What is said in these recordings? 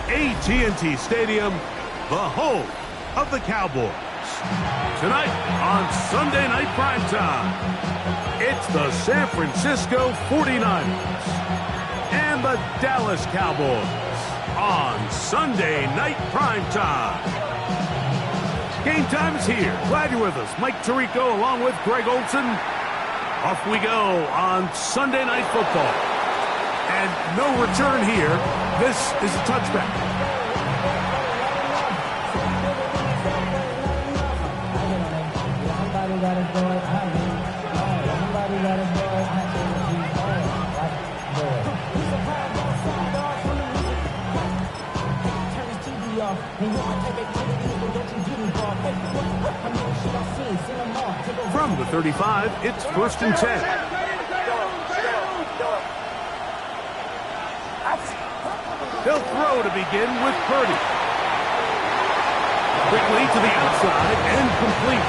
AT&T Stadium, the home of the Cowboys. Tonight on Sunday Night Primetime, it's the San Francisco 49ers and the Dallas Cowboys on Sunday Night Primetime. Game time is here. Glad you're with us. Mike Tirico along with Greg Olson. Off we go on Sunday Night Football. And no return here. This is a touchback. From the 35, it's 1st and 10. They'll throw to begin with Purdy. Quickly to the outside and complete.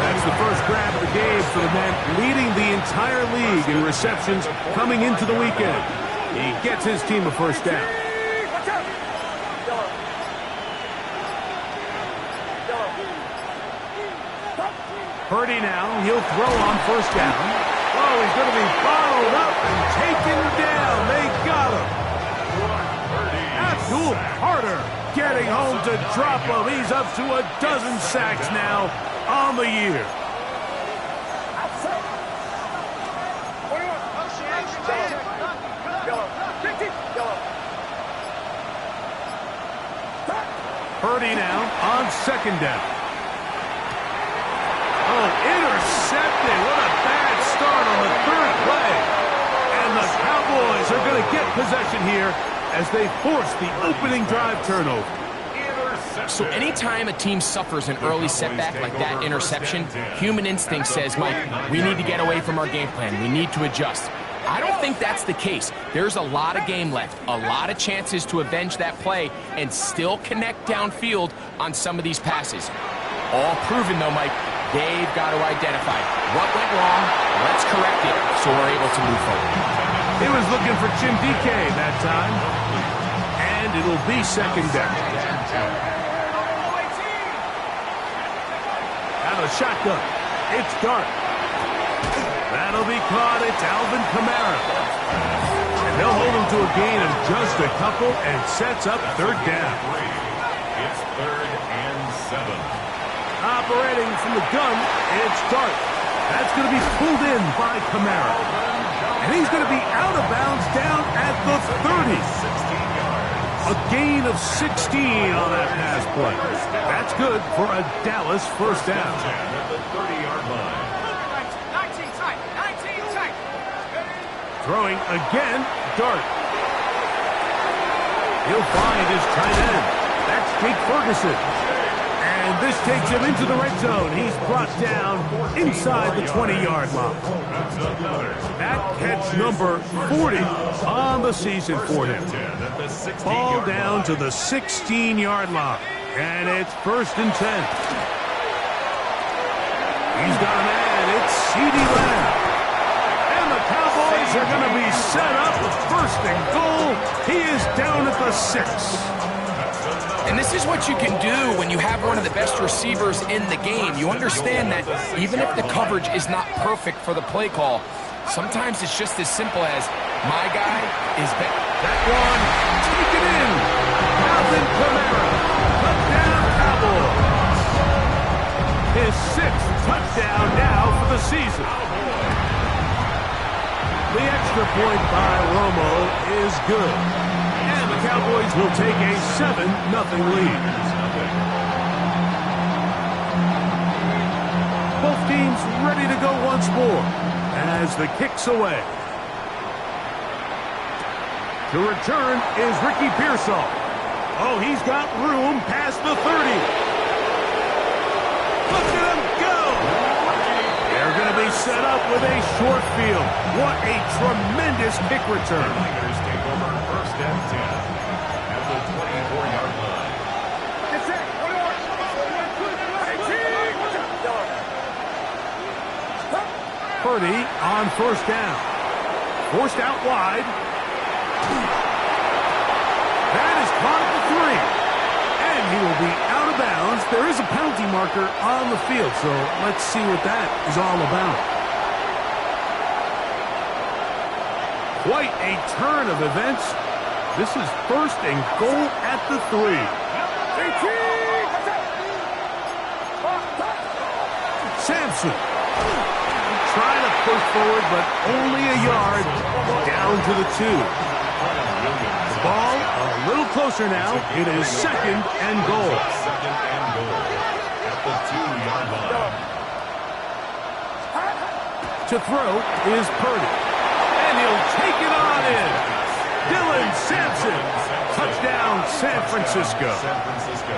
That's the first grab of the game for the man leading the entire league in receptions coming into the weekend. He gets his team a first down. Purdy now, he'll throw on first down. Oh, he's going to be followed up and taken down. They got him. Abdul Carter getting home to drop him. He's up to a dozen sacks now on the year. Purdy now on second down. Oh, intercepted. What a bad start on the third play. And the Cowboys are going to get possession here as they force the opening drive turnover. So anytime a team suffers an early setback like that interception, human instinct says, Mike, we need to get away from our game plan. We need to adjust. I don't think that's the case. There's a lot of game left, a lot of chances to avenge that play and still connect downfield on some of these passes. All proven, though, Mike. They've got to identify what went wrong, let's correct it, so we're able to move forward. He was looking for Jim DK that time, and it'll be second down. Out of shotgun, it's Dart. That'll be caught, it's Alvin Kamara. And they'll hold him to a gain of just a couple and sets up third down. It's 3rd and 7. Operating from the gun, it's Dart. That's going to be pulled in by Kamara. And he's going to be out of bounds down at the 30. A gain of 16 on that pass play. That's good for a Dallas first down. At the 30-yard line. 19 tight, 19 tight. Throwing again, Dart. He'll find his tight end. That's Jake Ferguson. And this takes him into the red zone. He's brought down inside the 20-yard line. That catch number 40 on the season for him. Ball down to the 16-yard line. And it's 1st and 10. He's got a man. It's CeeDee Lamb. And the Cowboys are going to be set up with 1st and goal. He is down at the 6. And this is what you can do when you have one of the best receivers in the game. You understand that even if the coverage is not perfect for the play call, sometimes it's just as simple as, my guy is better. That one, take it in. Alvin Kamara, touchdown Cowboys. His 6th touchdown now for the season. The extra point by Romo is good. And the Cowboys will take a 7-0 lead. Both teams ready to go once more as the kick's away. To return is Ricky Pearsall. Oh, he's got room past the 30. Look at him go! They're going to be set up with a short field. What a tremendous kick return. Niners take over 1st and 10 at the 24-yard line. Purdy on 1st down. Forced out wide. That is caught of bounds. There is a penalty marker on the field, so let's see what that is all about. Quite a turn of events. This is first and goal at the 3. Sampson trying to push forward, but only a yard down to the 2. The ball a little closer now. It is second and goal. Second and goal at the 2-yard line. To throw is Purdy. And he'll take it on in. Dylan Sampson. Touchdown, San Francisco. San Francisco.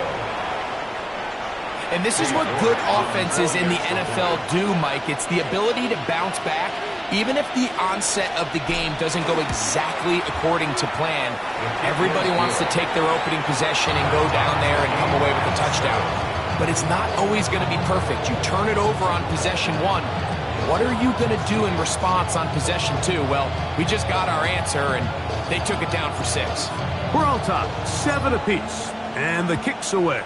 And this is what good offenses in the NFL do, Mike. It's the ability to bounce back, even if the onset of the game doesn't go exactly according to plan. Everybody wants to take their opening possession and go down there and come away with a touchdown. But it's not always going to be perfect. You turn it over on possession 1. What are you going to do in response on possession 2? Well, we just got our answer, and they took it down for 6. We're all top, 7 apiece, and the kick's away.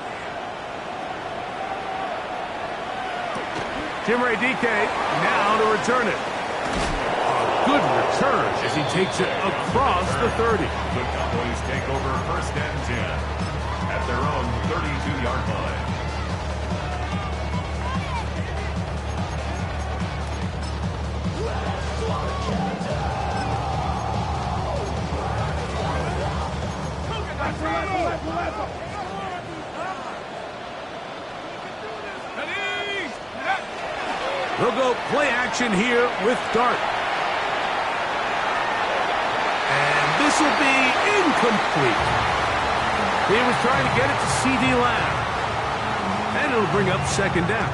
Jimmy DK now to return it. A good return as he takes it across the 30. The Cowboys take over first and 10 at their own 32-yard line. They'll go play action here with Dart. And this will be incomplete. He was trying to get it to C.D. Lamb. And it'll bring up second down.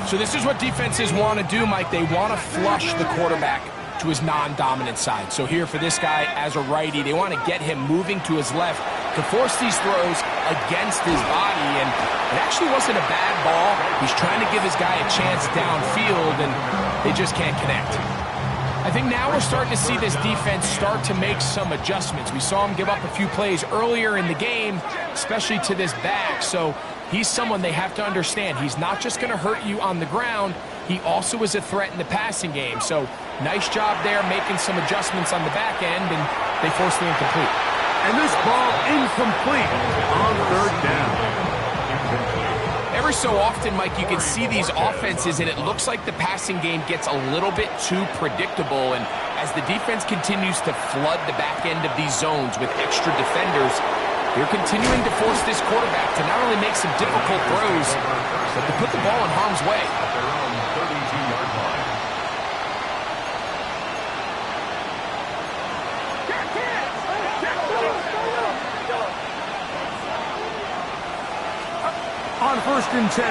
So this is what defenses want to do, Mike. They want to flush the quarterback to his non-dominant side. So here for this guy as a righty, they want to get him moving to his left to force these throws against his body. And it actually wasn't a bad ball. He's trying to give his guy a chance downfield, and they just can't connect. I think now we're starting to see this defense start to make some adjustments. We saw him give up a few plays earlier in the game, especially to this back. So he's someone they have to understand. He's not just going to hurt you on the ground. He also is a threat in the passing game. So nice job there making some adjustments on the back end, and they forced the incomplete. And this ball incomplete on third down. Every so often, Mike, you can see these offenses, and it looks like the passing game gets a little bit too predictable. And as the defense continues to flood the back end of these zones with extra defenders, they're continuing to force this quarterback to not only make some difficult throws, but to put the ball in harm's way. At their own 32-yard line. On first and 10,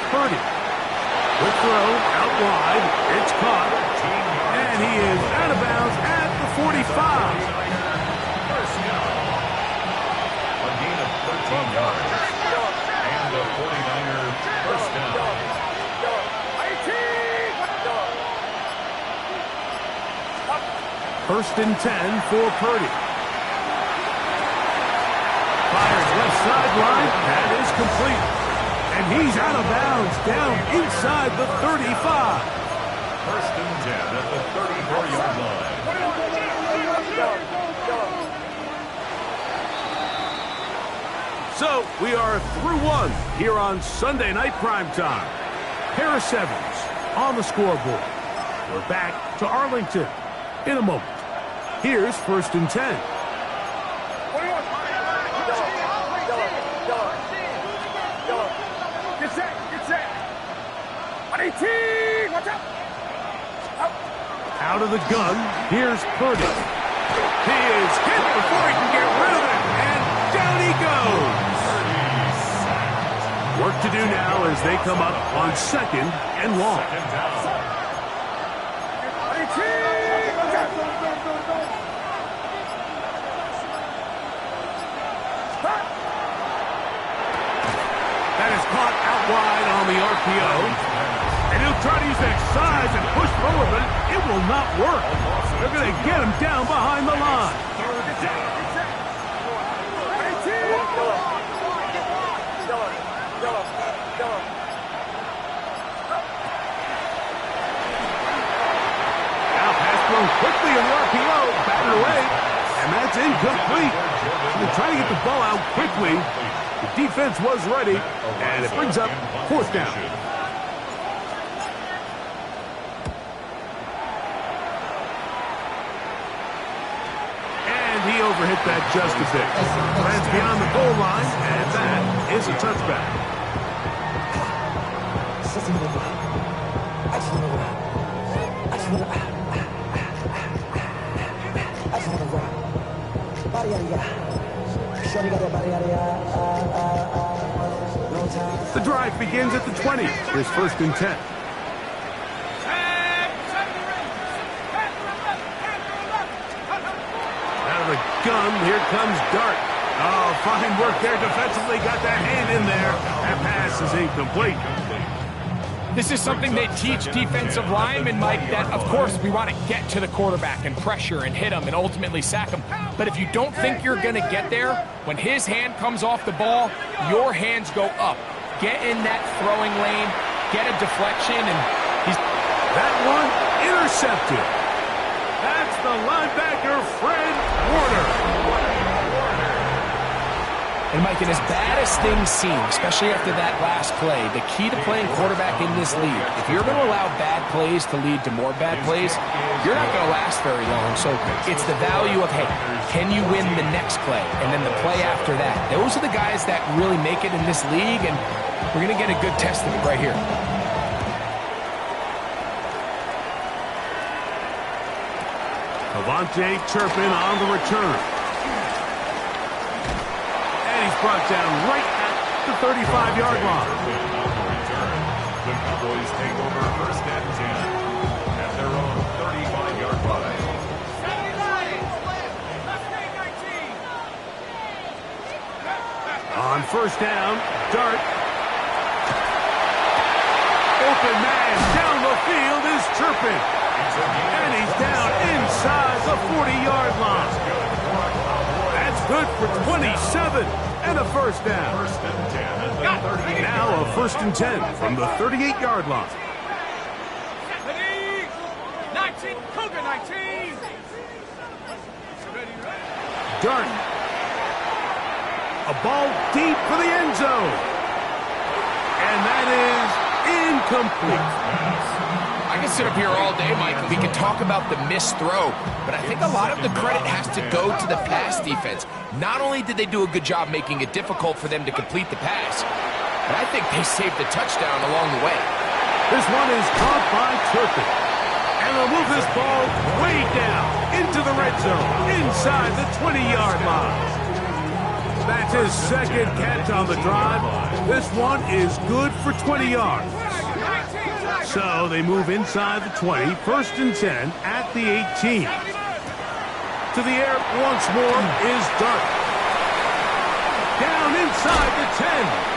Purdy. Quick throw out wide. It's caught. And he is out of bounds at the 45. First down. A gain of 13 yards. And the 49er first down. First and 10 for Purdy. Fires left sideline. That is complete. And he's out of bounds down inside the 35. First and 10 at the 34-yard line. So we are through one here on Sunday Night Primetime. Paris Evans on the scoreboard. We're back to Arlington in a moment. Here's first and 10. Out of the gun, here's Purdy. He is hit before he can get rid of it, and down he goes. Work to do now as they come up on second and long. Second down. That is caught out wide on the RPO. And he'll try to use that size and push forward, but it will not work. They're going to get him down behind the line. to try to get the ball out quickly. The defense was ready, and it brings up fourth down. And he overhit that just a bit. Lands beyond the goal line, and that is a touchback. The drive begins at the 20. Here's 1st and 10. Out of the gun, here comes Dart. Oh, fine work there defensively. Got that hand in there. That pass is incomplete. This is something they teach defensive linemen, Mike, that, of course, we want to get to the quarterback and pressure and hit him and ultimately sack him. But if you don't think you're going to get there, when his hand comes off the ball, your hands go up. Get in that throwing lane, get a deflection, and he's... That one intercepted. That's the linebacker, Fred Warner. And, Mike, and as bad as things seem, especially after that last play, the key to playing quarterback in this league, if you're going to allow bad plays to lead to more bad plays, you're not going to last very long. So it's the value of, hey, can you win the next play? And then the play after that. Those are the guys that really make it in this league, and we're going to get a good test of it right here. Avante Turpin on the return. He's brought down right at the 35-yard line. The Cowboys take over 1st and 10 at their own 35-yard line. On 1st down, Dart. Open man down the field is Turpin. And he's down inside the 40-yard line. That's good for 27. And a 1st down. 1st and 10. Now a 1st and 10 from the 38-yard line. 19, Cougar 19. Dart. A ball deep for the end zone. And that is incomplete. I can sit up here all day, Mike, and we can talk about the missed throw, but I think a lot of the credit has to go to the pass defense. Not only did they do a good job making it difficult for them to complete the pass, but I think they saved the touchdown along the way. This one is caught by Turpin. And they'll move this ball way down into the red zone, inside the 20-yard line. That's his 2nd catch on the drive. This one is good for 20 yards. So they move inside the 20, 1st and 10 at the 18. To the air once more is Dart. Down inside the 10.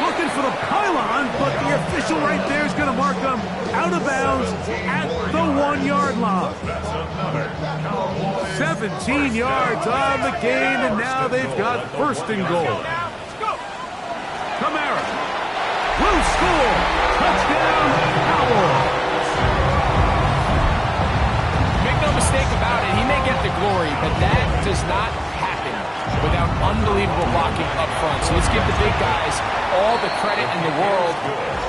Looking for the pylon, but the official right there is going to mark them out of bounds at the 1-yard line. 17 yards on the gain, and now they've got 1st and goal. Kamara will score. Touchdown, Cowboys. Make no mistake about it, he may get the glory, but that does not happen without unbelievable blocking up front. So let's give the big guys all the credit in the world.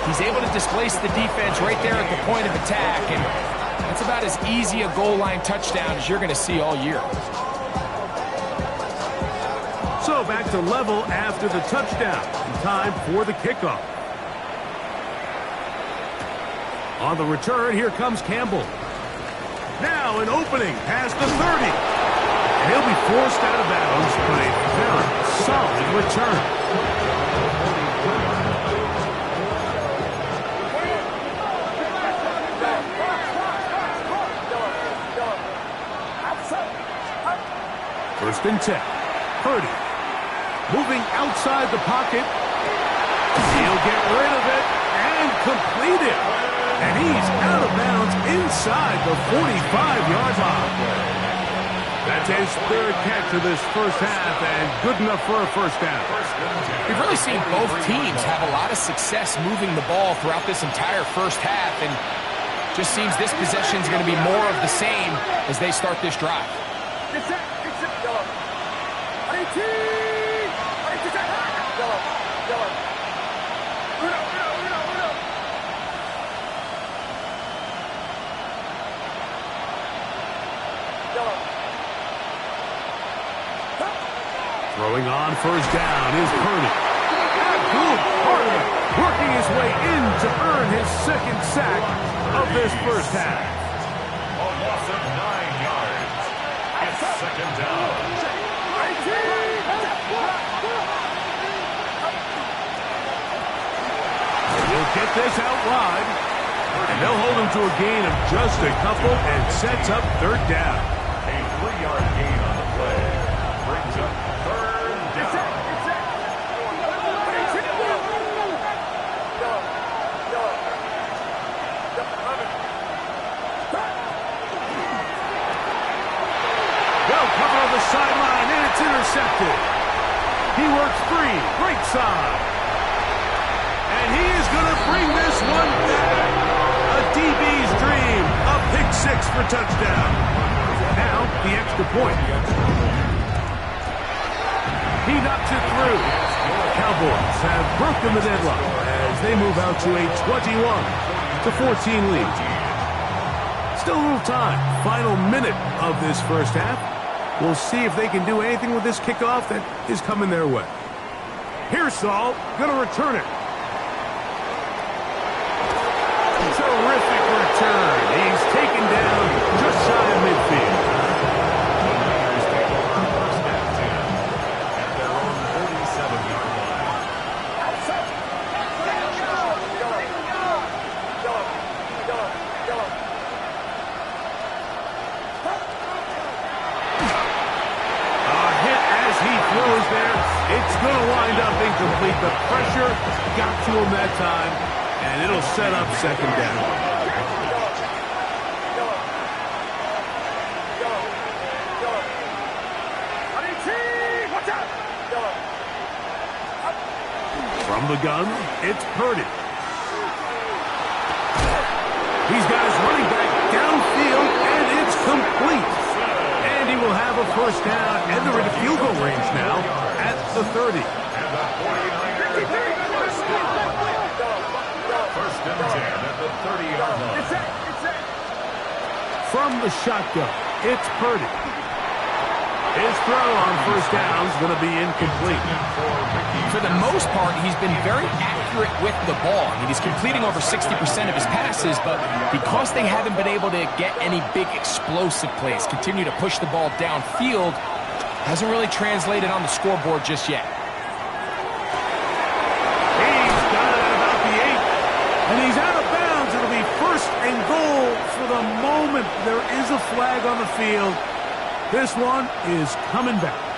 He's able to displace the defense right there at the point of attack, and that's about as easy a goal line touchdown as you're going to see all year. So back to level after the touchdown. Time for the kickoff. On the return, here comes Campbell. Now an opening past the 30. And he'll be forced out of bounds, but a very solid return. First and 10. Purdy. Moving outside the pocket. He'll get rid of it and complete it. And he's out of bounds inside the 45-yard line. That's his 3rd catch of this 1st half, and good enough for a 1st down. We've really seen both teams have a lot of success moving the ball throughout this entire 1st half, and just seems this possession is going to be more of the same as they start this drive. Throwing on first down is Purdy. Abdul Carter working his way in to earn his second sack of this first half. A loss of 9 yards. It's second down. He'll get this out wide. And they'll hold him to a gain of just a couple and sets up third down. A 3-yard gain on the play. Brings up third down. Well covered on the sideline, and it's intercepted. He works free, right side. And he is going to bring this one back. A DB's dream, a pick six for touchdown. Now, the extra point. He knocks it through. Cowboys have broken the deadlock as they move out to a 21-14 lead. Still a little time. Final minute of this first half. We'll see if they can do anything with this kickoff that is coming their way. Here's Saul, going to return it. Terrific return. He's taken down just shy of midfield. The Niners take over first and 10 at their own 47-yard line. A hit as he throws there. It's going to wind up incomplete. The pressure got to him that time, and it'll set up second down. From the gun, it's Purdy. He's got his running back downfield, and it's complete. And he will have a first down, and they're in field goal range now at the 30. And the 49ers first and 10 at the 30-yard line. From the shotgun, it's Purdy. His throw on first down is going to be incomplete. For the most part, he's been very accurate with the ball. I mean, he's completing over 60% of his passes, but because they haven't been able to get any big explosive plays, continue to push the ball downfield, hasn't really translated on the scoreboard just yet. He's got it at about the 8, and he's out of bounds. It'll be first and goal for the moment. There is a flag on the field. This one is coming back.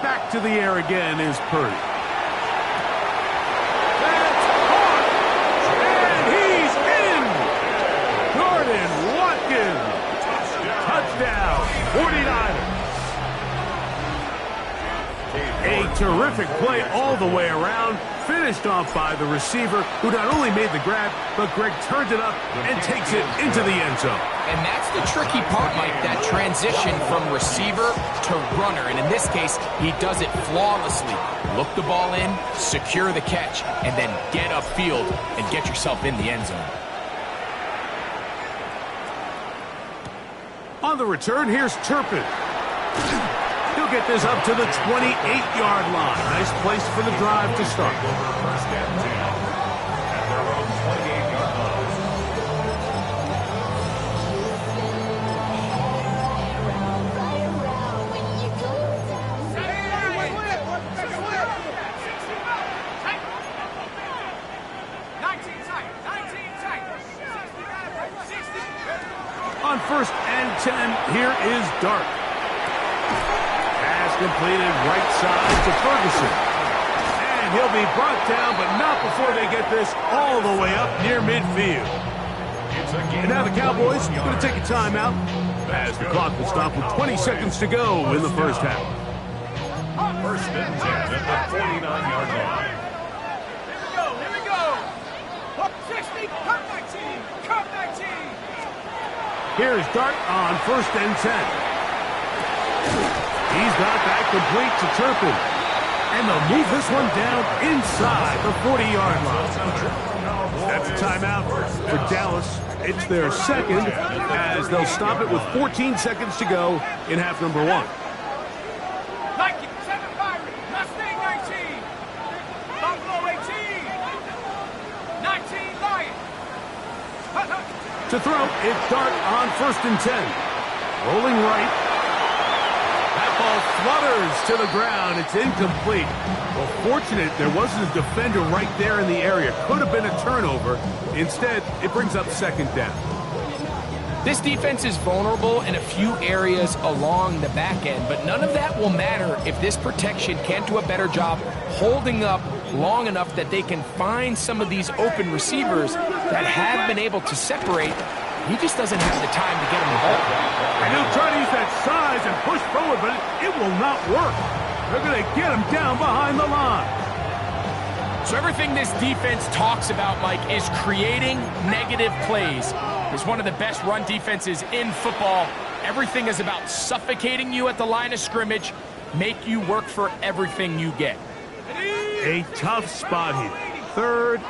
Back to the air again is Purdy. That's caught! And he's in! Jordan Watkins! Touchdown, 49ers. A terrific play all the way around, finished off by the receiver, who not only made the grab, but Greg turned it up and takes it into the end zone. And that's the tricky part, Mike, that transition from receiver to runner. And in this case, he does it flawlessly. Look the ball in, secure the catch, and then get upfield and get yourself in the end zone. On the return, here's Turpin. He'll get this up to the 28-yard line. Nice place for the drive to start. First and 10 at their own 28-yard line. On first and 10, here is Dart. Pass completed right side to Ferguson. And he'll be brought down, but not before they get this all the way up near midfield. And now the Cowboys are going to take a timeout as the clock will stop with 20 seconds to go in the first half. First and 10 at the 49-yard line. Here we go. Up 60, cut 19, cut 19. Here's Dart on first and 10. He's got that complete to Turpin. And they'll move this one down inside the 40-yard line. That's a timeout for Dallas. It's their second, as they'll stop it with 14 seconds to go in half number one. Nike, 7 Byron, Mustang 19. Buffalo 18. 19 Lion. To throw, it's Dart on first and 10. Rolling right. That ball flutters to the ground. It's incomplete. Well, fortunate there wasn't a defender right there in the area. Could have been a turnover. Instead, it brings up second down. This defense is vulnerable in a few areas along the back end, but none of that will matter if this protection can't do a better job holding up long enough that they can find some of these open receivers that have been able to separate. He just doesn't have the time to get him the ball. And he'll try to use that size and push forward, but it will not work. They're going to get him down behind the line. So everything this defense talks about, Mike, is creating negative plays. It's one of the best run defenses in football. Everything is about suffocating you at the line of scrimmage, make you work for everything you get. A tough spot here. Third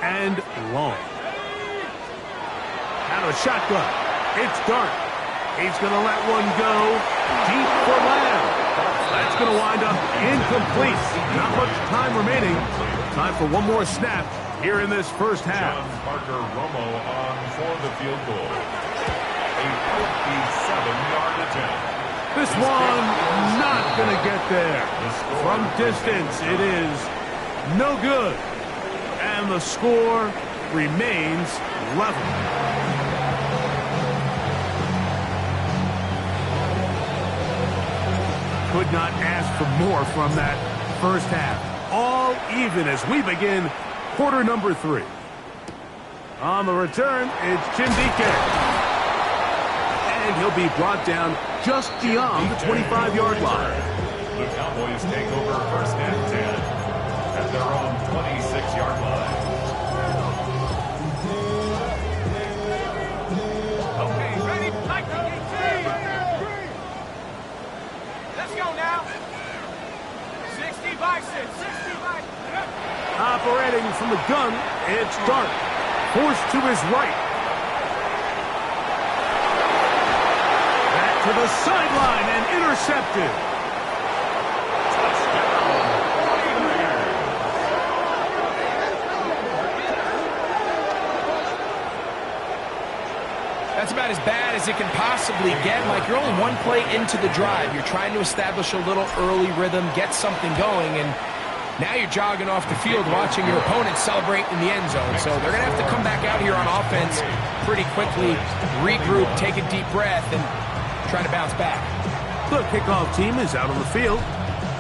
and long. Out of a shotgun. It's Dart. He's going to let one go deep for Lamb. That's going to wind up incomplete. Not much time remaining. Time for one more snap here in this first half. John Parker Romo on for the field goal. A 57-yard attempt. This one not going to get there. From distance, it is no good. And the score remains level. Could not ask for more from that first half. All even as we begin quarter number 3. On the return, it's Jim DK. And he'll be brought down just beyond the 25-yard line. The Cowboys take over first and 10 at their own 26-yard line. Okay, ready? Nike 18. Let's go now. 60 by 6, 60 by 6. Operating from the gun, it's Dart. Forced to his right. Back to the sideline and intercepted. That's about as bad as it can possibly get. Like, you're only one play into the drive. You're trying to establish a little early rhythm, get something going, and now you're jogging off the field watching your opponent celebrate in the end zone. So they're going to have to come back out here on offense pretty quickly, regroup, take a deep breath, and try to bounce back. The kickoff team is out on the field,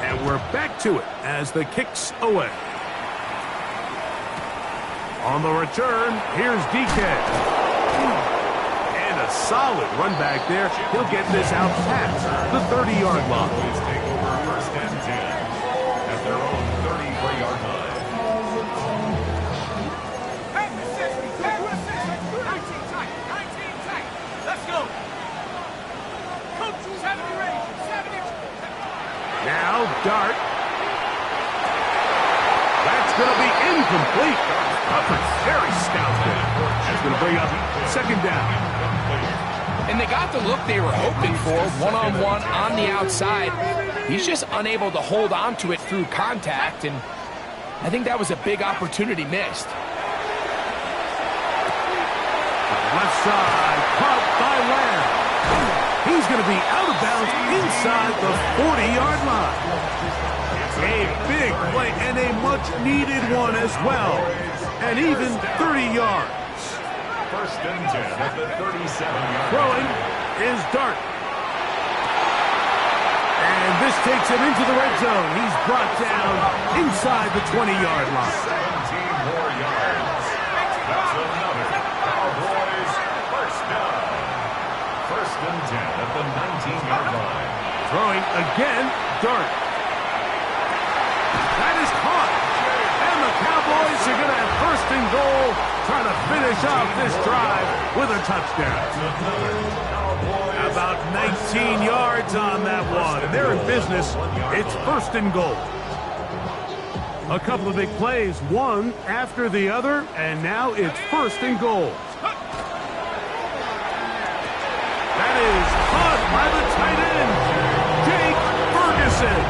and we're back to it as the kick's away. On the return, here's DK. And a solid run back there. He'll get this out past the 30-yard line. Cowboys take over first and 10 at their own 33-yard line. Back to 60, back to 60. 19 tight, 19 tight. Let's go. Coach, 70 ready, 70. Now Dart. That's going to be incomplete. Very stout there. That's going to bring up second down. And they got the look they were hoping for, one-on-one on the outside. He's just unable to hold on to it through contact, and I think that was a big opportunity missed. Left side, caught by Lamb. He's going to be out of bounds inside the 40-yard line. A big play and a much-needed one as well. And even 30 yards. First and 10 at the 37-yard Throwing is Dart. And this takes him into the red zone. He's brought down inside the 20-yard line. 17 more yards. That's another Cowboys first down. First and 10 at the 19-yard line. Throwing again, Dart. That is caught. And the Cowboys are going to have first and goal, trying to finish off this drive with a touchdown. About 19 yards on that one. And they're in business. It's first and goal. A couple of big plays, one after the other, and now it's first and goal. That is caught by the tight end, Jake Ferguson.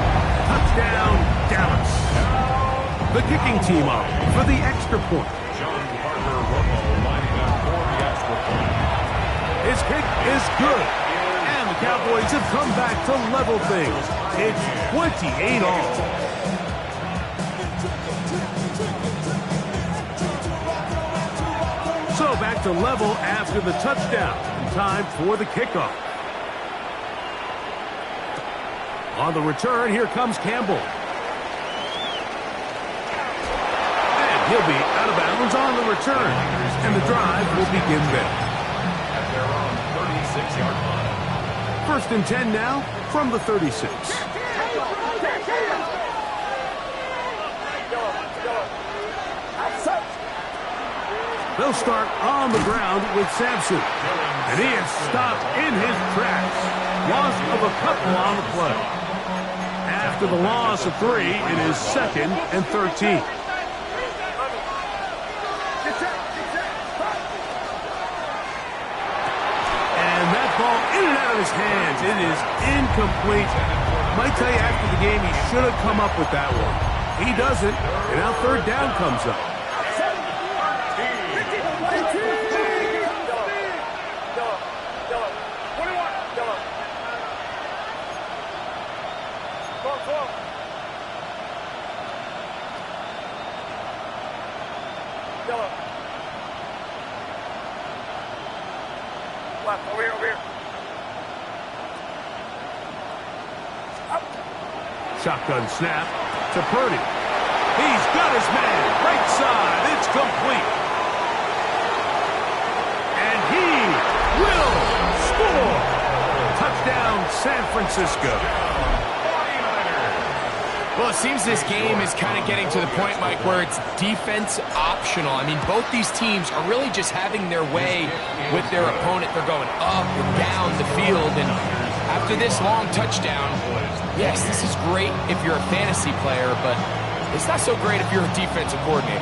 Touchdown, Dallas. The kicking team up for the extra point. His kick is good, and the Cowboys have come back to level things. It's 28 all. So back to level after the touchdown. Time for the kickoff. On the return, here comes Campbell. And he'll be out of bounds on the return. And the drive will begin there. At their own 36-yard line. First and 10 now from the 36. They'll start on the ground with Sampson. And he is stopped in his tracks. Loss of a couple on the play. After the loss of 3, it is second and 13. And that ball in and out of his hands. It is incomplete. Might tell you after the game he should have come up with that one. He doesn't, and now third down comes up. Shotgun snap to Purdy. He's got his man. Right side. It's complete. And he will score. Touchdown, San Francisco. Well, it seems this game is kind of getting to the point, Mike, where it's defense optional. I mean, both these teams are really just having their way with their opponent. They're going up and down the field, and after this long touchdown, yes, this is great if you're a fantasy player, but it's not so great if you're a defensive coordinator.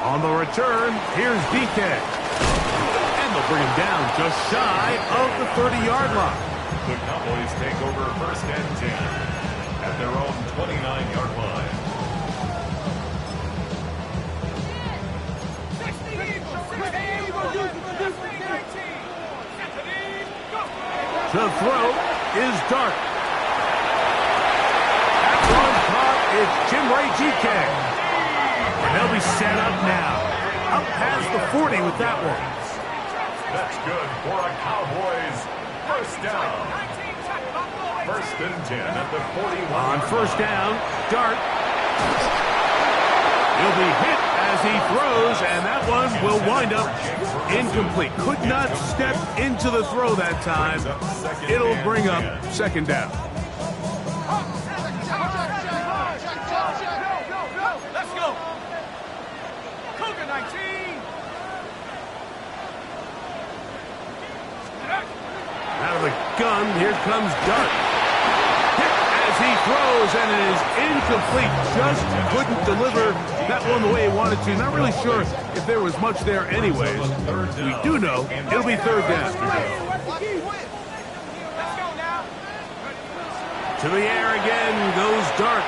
On the return, here's DK. They'll bring him down just shy of the 30-yard line. The Cowboys take over first and 10 at their own 29-yard line. The throw is Dart. That one caught. It's Jim Ray GK. And they'll be set up now. Up past the 40 with that one. That's good for a Cowboys first down. First and 10 at the 41. On first down, Dart. He'll be hit as he throws, and that one will wind up incomplete. Could not step into the throw that time. It'll bring up second down. Let's go. Cougar 19. Out of the gun, here comes Dart. Hit as he throws, and it is incomplete. Just couldn't deliver that one the way he wanted to. Not really sure if there was much there anyways. We do know it'll be third down. To the air again goes Dart.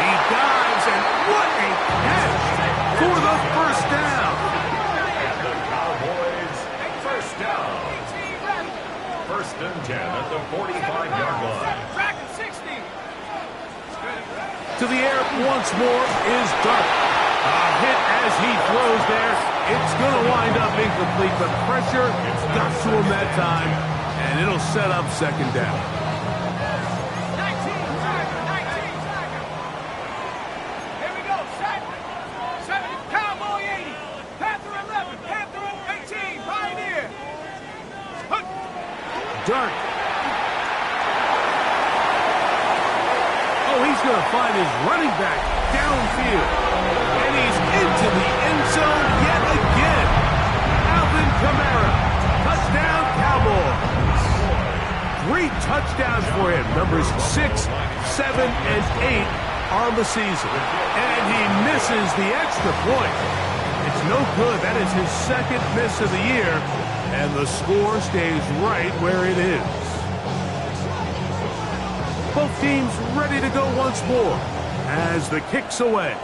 He dives, and what a catch for the first down. First and 10 at the 45-yard line. To the air once more is Dart. A hit as he throws there. It's going to wind up incomplete, but pressure got to him that time, and it'll set up second down. 19. Here we go. Set. Cowboy 80. Panther 11. Panther 18. Pioneer. Dart. Oh, he's going to find his running back downfield. And he's into the end zone yet again. Alvin Kamara. Touchdown, Cowboys. 3 touchdowns for him. Numbers 6, 7, and 8 on the season. And he misses the extra point. It's no good. That is his 2nd miss of the year. And the score stays right where it is. Both teams ready to go once more as the kick's away.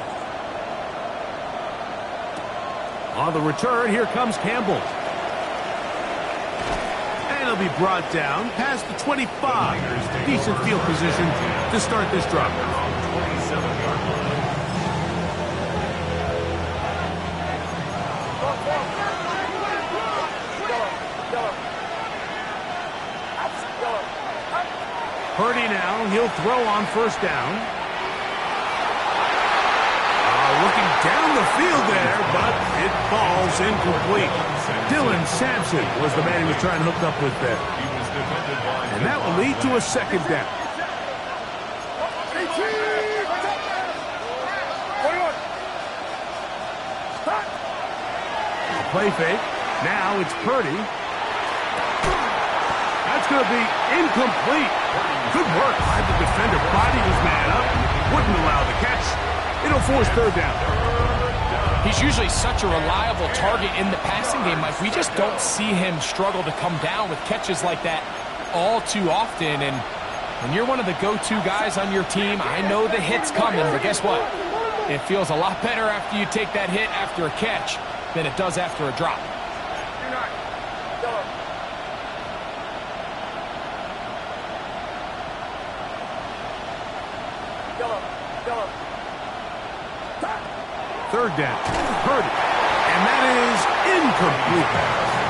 On the return, here comes Campbell. And he'll be brought down past the 25. Decent field position to start this drive. 27-yard line. Purdy now, he'll throw on first down. Looking down the field there, but it falls incomplete. Dylan Sampson was the man he was trying to hook up with there. And that will lead to a 2nd down. Play fake. Now it's Purdy. That's going to be incomplete. Good work by the defender. Bodied his man up. Wouldn't allow the catch. It'll force 3rd down. He's usually such a reliable target in the passing game, Mike. We just don't see him struggle to come down with catches like that all too often. And when you're one of the go-to guys on your team, I know the hit's coming, but guess what? It feels a lot better after you take that hit after a catch than it does after a drop. Third down. Purdy. And that is incomplete.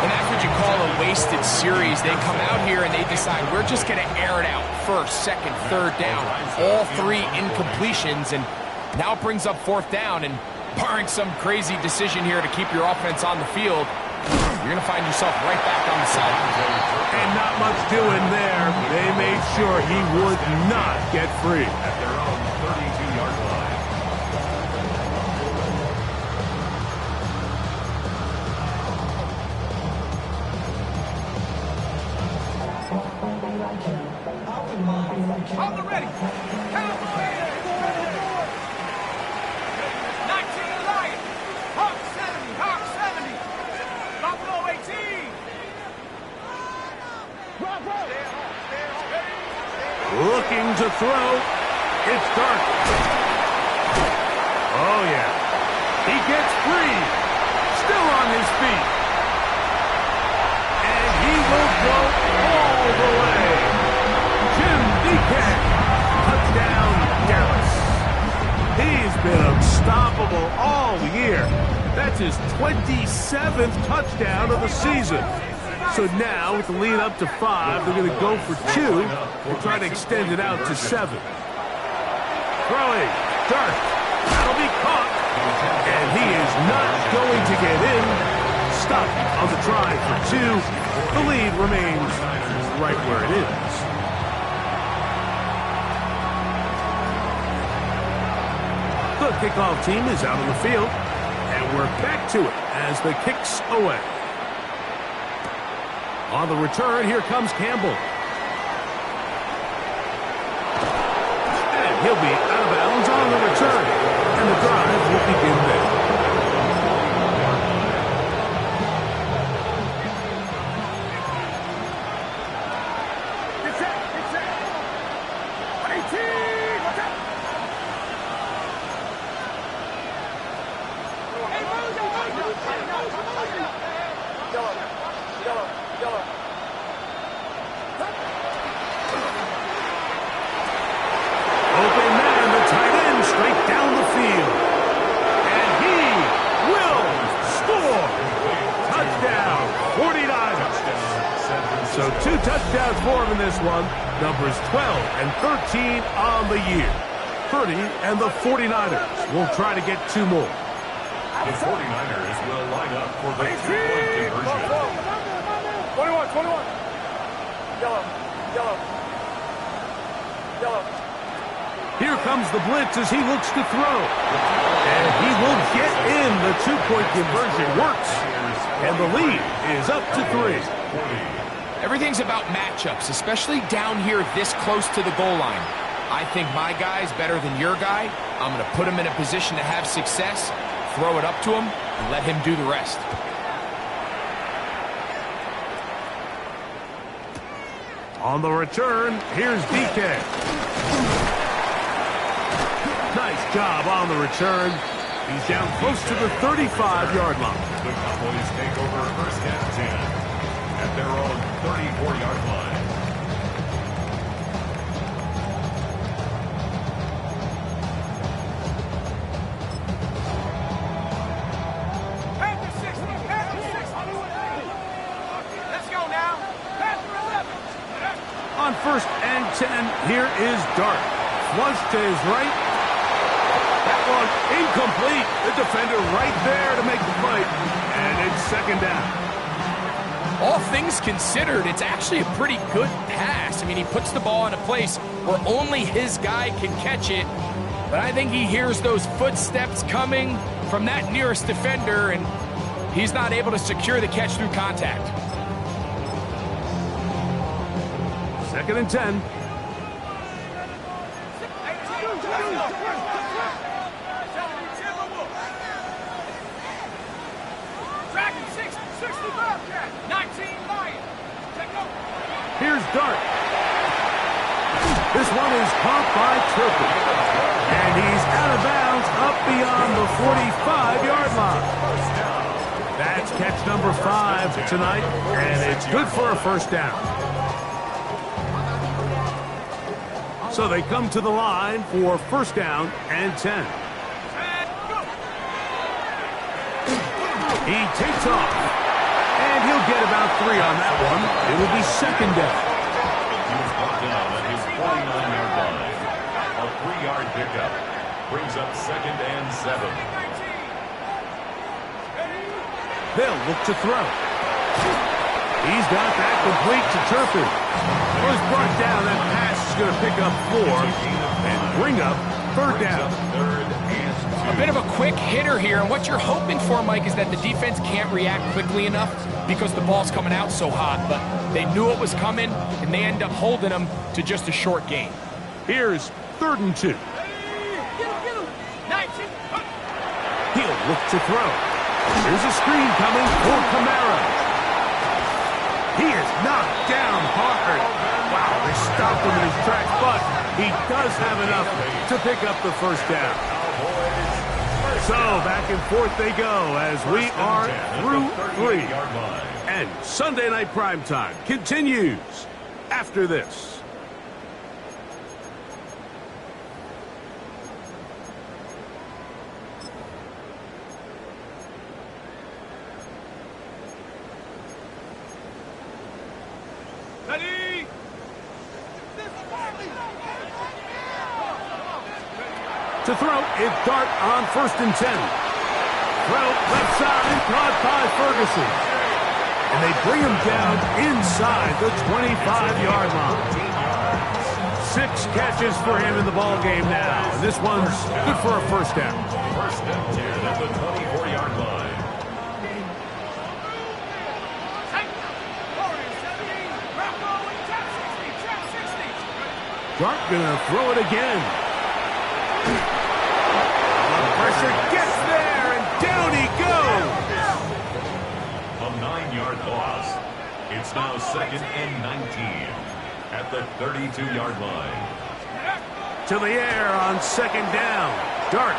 And that's what you call a wasted series. They come out here and they decide we're just going to air it out. 1st, 2nd, 3rd down. All 3 incompletions. And now it brings up 4th down. And barring some crazy decision here to keep your offense on the field, you're going to find yourself right back on the sideline. And not much doing there. They made sure he would not get free. At their own 32-yard line. On the ready. Cowboys. 19 Lions. Hawk 70. Hawk 70. Buffalo 18. Looking to throw. It's Dart. Oh, yeah. He gets free. Still on his feet. And he will go all the way. Jim Deacon. Touchdown, Dallas. He's been unstoppable all year. That's his 27th touchdown of the season. So now, with the lead up to 5, they're going to go for 2 and try to extend it out to 7. Throwing. Dart. That'll be caught. And he is not going to get in. Stopped on the try for 2. The lead remains right where it is. The kickoff team is out on the field. And we're back to it as the kick's away. On the return, here comes Campbell. And he'll be out of bounds on the return. And the drive will begin there. Open man, the tight end, straight down the field. And he will score. Touchdown, 49ers. So 2 touchdowns for him in this one. Numbers 12 and 13 on the year. Purdy and the 49ers will try to get 2 more. The 49ers will line up for the 2-point conversion. 21. Here comes the blitz as he looks to throw. And he will get in. The two-point conversion works. And the lead is up to 3. Everything's about matchups, especially down here this close to the goal line. I think my guy's better than your guy. I'm going to put him in a position to have success, throw it up to him, and let him do the rest. On the return, here's DK. Nice job on the return. He's down close to the 35-yard line. The Cowboys take over first and 10 at their own 34-yard line. Let's go now. Panther 11. On first and 10, here is Dart. Flush to his right. That one incomplete. The defender right there to make the fight. And it's second down. All things considered, it's actually a pretty good pass. I mean, he puts the ball in a place where only his guy can catch it. But I think he hears those footsteps coming from that nearest defender, and he's not able to secure the catch through contact. Second and 10. Here's Dart. This one is caught by Turpin. And he's out of bounds up beyond the 45-yard line. That's catch number 5 tonight, and it's good for a first down. So they come to the line for first down and 10. He takes off. And he'll get about 3 on that one. It will be second down. He was brought down at his 49-yard line. A 3-yard pickup brings up second and 7. They'll look to throw. He's got that complete to Turpin. Was brought down. That pass is going to pick up 4 and bring up third down. A bit of a quick hitter here, and what you're hoping for, Mike, is that the defense can't react quickly enough because the ball's coming out so hot, but they knew it was coming, and they end up holding them to just a short gain. Here's third and 2. He'll look to throw. Here's a screen coming for Kamara. He is knocked down hard. Wow, they stopped him in his tracks, but he does have enough to pick up the first down. So back and forth they go as we are through 3. And Sunday Night Primetime continues after this. Ready? To throw, it's Dart on first and 10. Throw left side, caught by Ferguson. And they bring him down inside the 25-yard line. 6 catches for him in the ball game now. And this one's good for a first down. First and 10 at the 24-yard line. Dart gonna throw it again. Pressure gets there, and down he goes. A 9-yard loss. It's now second and 19 at the 32-yard line. To the air on second down. Dart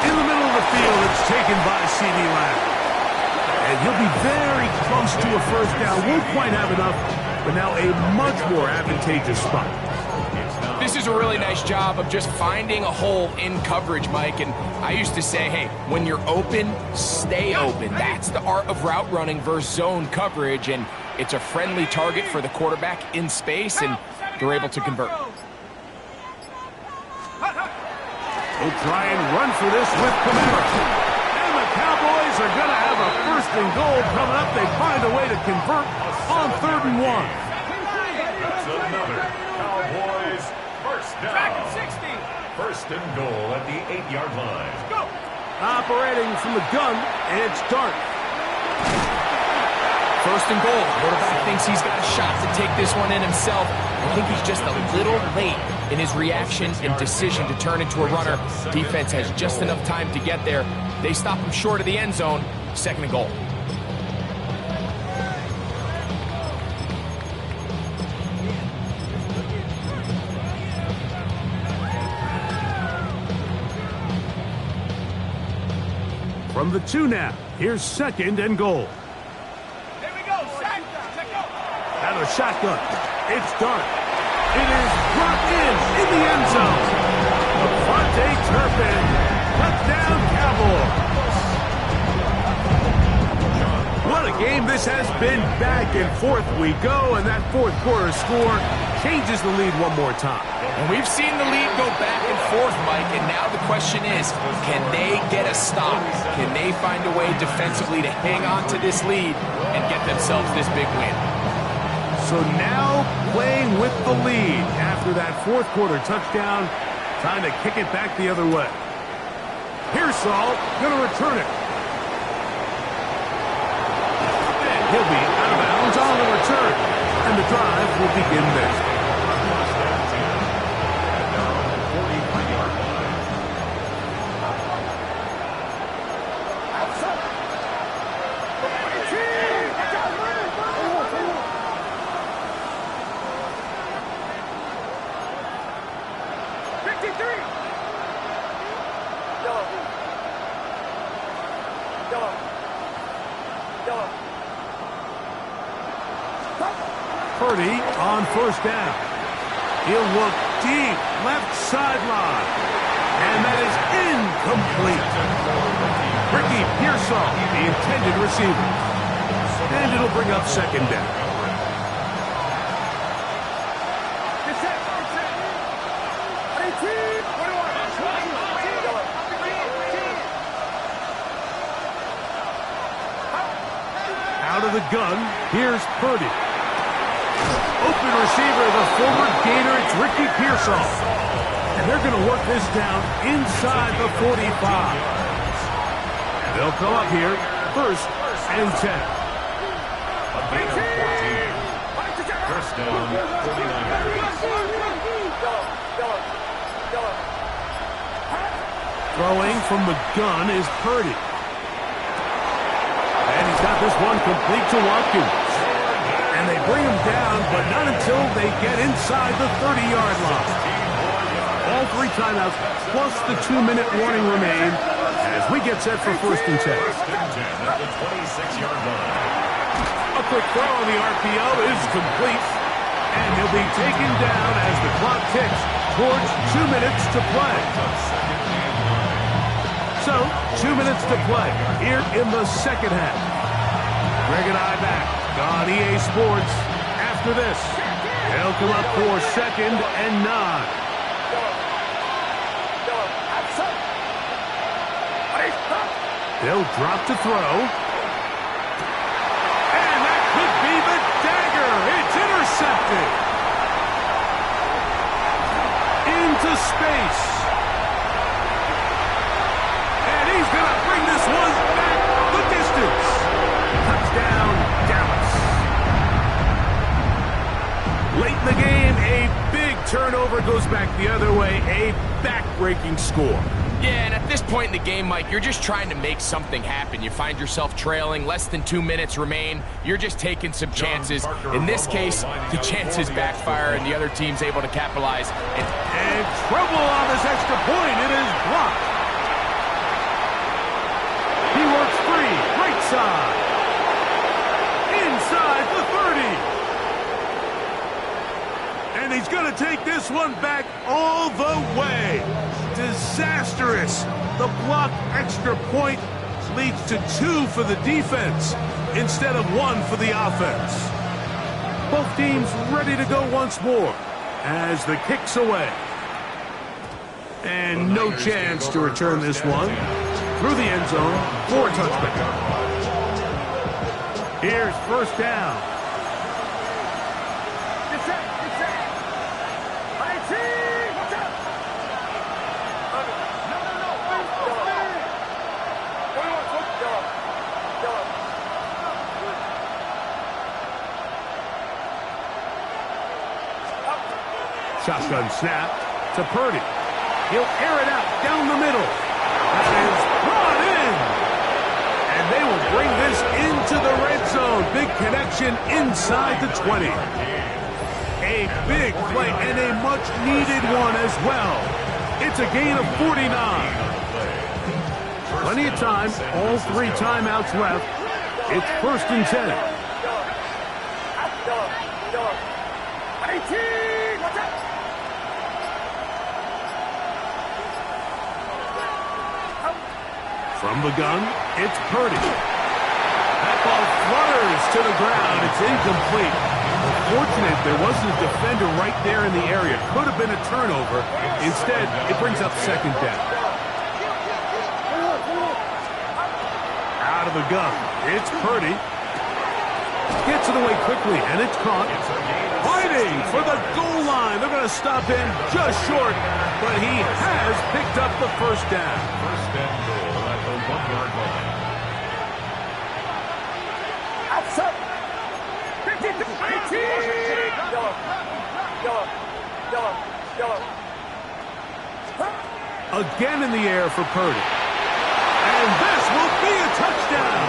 in the middle of the field. It's taken by C.D. Lamb. And he'll be very close to a first down. Won't quite have enough, but now a much more advantageous spot. This is a really nice job of just finding a hole in coverage, Mike. And I used to say, hey, when you're open, stay open. That's the art of route running versus zone coverage. And it's a friendly target for the quarterback in space, and they're able to convert. We'll try and run for this with Kamara. And the Cowboys are going to have a first and goal coming up. They find a way to convert on 3rd and 1. together. Cowboys, first Back down. at 60. First and goal at the 8-yard line. Go. Operating from the gun, it's Dart. First and goal. Quarterback thinks he's got a shot to take this one in himself. I think he's just a little late in his reaction and decision to turn into a runner. Defense has just enough time to get there. They stop him short of the end zone. Second and goal. From the 2 now, here's second and goal. Here we go. Set. Go. Out of shotgun, it's Dart. It is brought in the end zone. Devontae Turpin, touchdown Cowboys. What a game this has been. Back and forth we go, and that fourth quarter score changes the lead one more time. And we've seen the lead go back and forth, Mike, and now the question is, can they get a stop? Can they find a way defensively to hang on to this lead and get themselves this big win? So now playing with the lead after that fourth quarter touchdown, time to kick it back the other way. Pearsall going to return it. And he'll be out of bounds on the return. And the drive will begin there. Purdy on first down. He'll look deep, left sideline. And that is incomplete. Ricky Pearsall, the intended receiver. And it'll bring up second down. Out of the gun, here's Purdy. Open receiver, the former Gator, it's Ricky Pearsall. And they're going to work this down inside the 45. And they'll come up here, first and 10. First down, 49. Throwing from the gun is Purdy. And he's got this one complete to Watkins. And they bring him down, but not until they get inside the 30-yard line. All 3 timeouts, plus the 2-minute warning remain as we get set for first and 10. A quick throw on the RPO is complete. And he'll be taken down as the clock ticks towards 2 minutes to play. So, 2 minutes to play here in the second half. Greg and I back on EA Sports after this. They'll come up for second and 9. They'll drop to throw. And that could be the dagger. It's intercepted. Into space. And he's going to bring this one back the distance. Touchdown, Dallas. Late in the game, a big turnover goes back the other way. A back-breaking score. Yeah, and at this point in the game, Mike, you're just trying to make something happen. You find yourself trailing, less than 2 minutes remain. You're just taking some chances. In this case, the chances backfire, and the other team's able to capitalize. And trouble on this extra point. It is blocked. He works free, right side. Inside the 30. And he's going to take this one back all the way. Disastrous. The blocked extra point leads to 2 for the defense instead of 1 for the offense. Both teams ready to go once more as the kick's away. And no chance to return this one through the end zone for a touchback. Here's first down. Shotgun snap to Purdy. He'll air it out down the middle. That is brought in. And they will bring this into the red zone. Big connection inside the 20. A big play and a much-needed one as well. It's a gain of 49. Plenty of time, all 3 timeouts left. It's 1st and 10. From the gun, it's Purdy. That ball flutters to the ground. It's incomplete. Fortunate there wasn't a defender right there in the area. Could have been a turnover. Instead, it brings up 2nd down. Out of the gun, it's Purdy. Gets it away quickly, and it's caught. Fighting for the goal line. They're going to stop him just short, but he has picked up the 1st down. 1st and goal at the 1-yard line. Outside. 50 to 18. Again in the air for Purdy. And this will be a touchdown.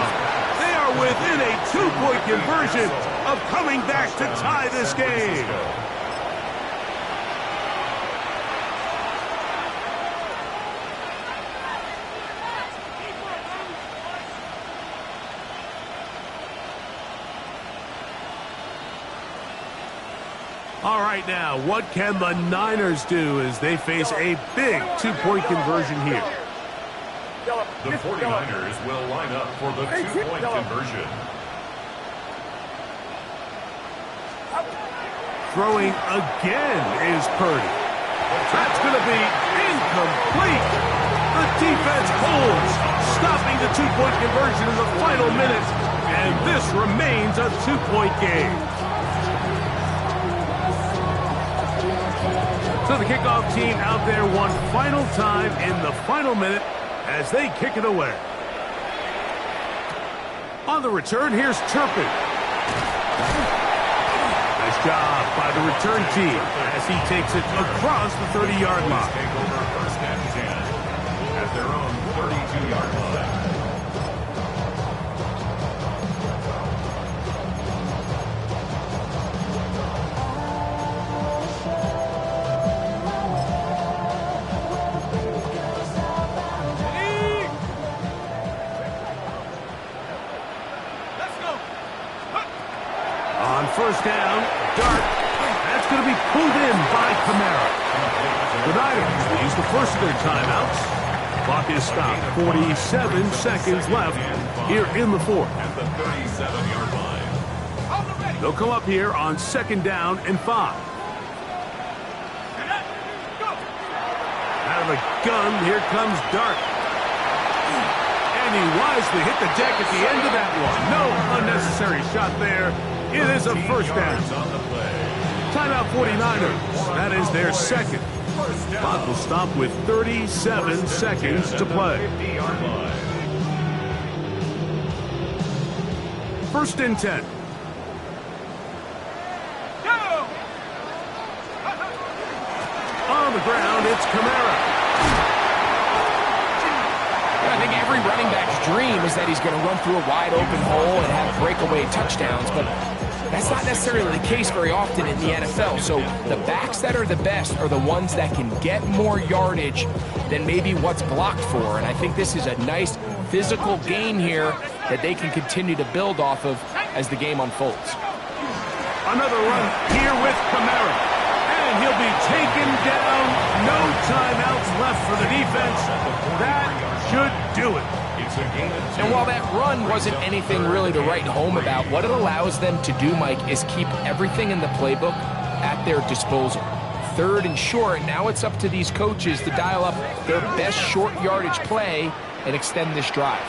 They are within a 2-point conversion of coming back to tie this game. All right, now, what can the Niners do as they face a big 2-point conversion here? The 49ers will line up for the 2-point conversion. Throwing again is Purdy. That's going to be incomplete. The defense holds, stopping the 2-point conversion in the final minute, and this remains a 2-point game. So the kickoff team out there one final time in the final minute as they kick it away. On the return, here's Turpin. Nice job by the return team as he takes it across the 30-yard line. Take over 1st and 10 at their own 32-yard line. On 1st down, Dart. That's going to be pulled in by Kamara. The Niners use the first of their timeouts. Clock is stopped. 47 seconds left here in the 4th. At the 37-yard line. They'll come up here on 2nd down and 5. Out of the gun, here comes Dart. And he wisely hit the deck at the end of that one. No unnecessary shot there. It is a 1st down. Timeout 49ers. That is their 2nd. Clock will stop with 37 seconds to play. 1st and 10. On the ground, it's Kamara. I think every running back's dream is that he's going to run through a wide open hole and have breakaway touchdowns, but that's not necessarily the case very often in the NFL. So the backs that are the best are the ones that can get more yardage than maybe what's blocked for. And I think this is a nice physical game here that they can continue to build off of as the game unfolds. Another run here with Kamara. And he'll be taken down. No timeouts left for the defense. That should do it. And while that run wasn't anything really to write home about, what it allows them to do, Mike, is keep everything in the playbook at their disposal. 3rd and short, now it's up to these coaches to dial up their best short yardage play and extend this drive.